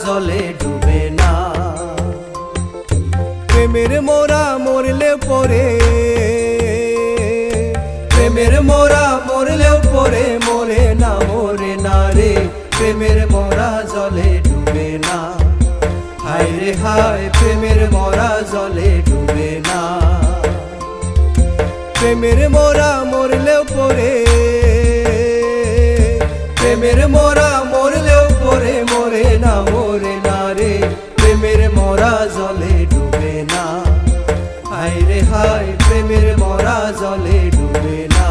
জলে ডুবে না। প্রেমের মোরা মরলে পরে, প্রেমের মোরা মরলেও পরে মরে না রে, প্রেমের মোরা জলে ডুবে না। হায় রে হায় প্রেমের মোরা জলে ডুবে না। প্রেমের মোরা মরলেও পরে, প্রেমের মোরা মরলেও পরে মরে না রে, প্রেমের মোরা জলে ডুবে না। হায় রে হায় প্রেমের মোরা জলে ডুবে না।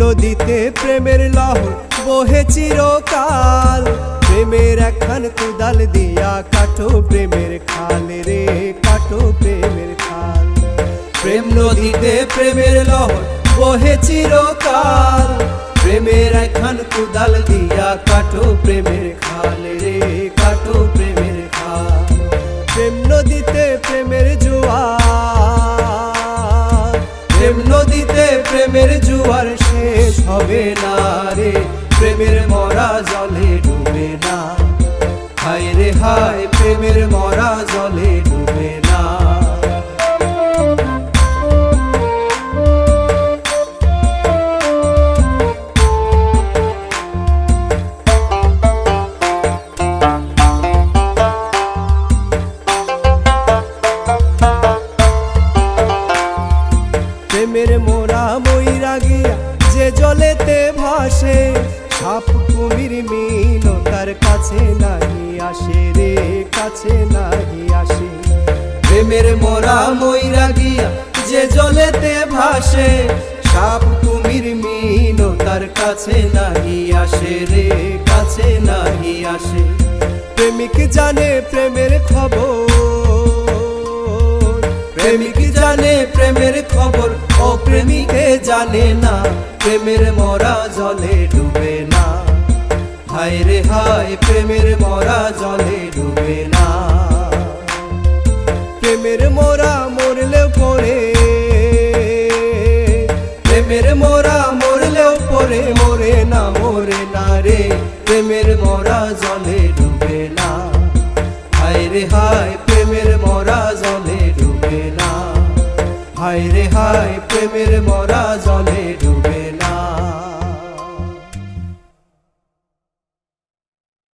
নদীতে প্রেমের লহর বহে চিরকাল, প্রেমের একখান কুদাল দিয়া কাটো প্রেমের খাল রে, কাটো প্রেমের খাল। প্রেম নদীতে প্রেমের লহর বহে চিরকাল, প্রেমের একখান কুদাল দিয়া কাটো প্রেমের খাল রে, কাটো প্রেমের খাল। প্রেম নদীতে প্রেমের জোয়ার, প্রেম নদীতে প্রেমের জোয়ার শেষ হবে না রে, প্রেমের মরা জলে ডুবে না। হায় রে হায় প্রেমের মরা জলে ডুবে না। প্রেমের মোরা মইরা গিয়া যে জলেতে ভাসে, সাপ কুমির মিন তার কাছে নাহি আসে রে, কাছে নাহি আসে। প্রেমের মোরা মইরা গিয়া যে জলেতে ভাসে, সাপ কুমির মিন তার কাছে নাহি আসে রে, কাছে নাহি আসে। প্রেমিক জানে প্রেমের খবর, প্রেমিক জানে প্রেমের খবর, অপ্রেমিকে জানে না, প্রেমের মরা জলে ডুবে না। হায় রে হায় প্রেমের মরা জলে ডুবে না। প্রেমের মোরা মরলেও পরে, প্রেমের মোরা মরলেও পরে মরে না রে, প্রেমের মরা জলে ডুবে না। হায় রে হায় প্রেমের মরা জলে ডুবে না। হায় রে হায় প্রেমের মরা জলে ডুবে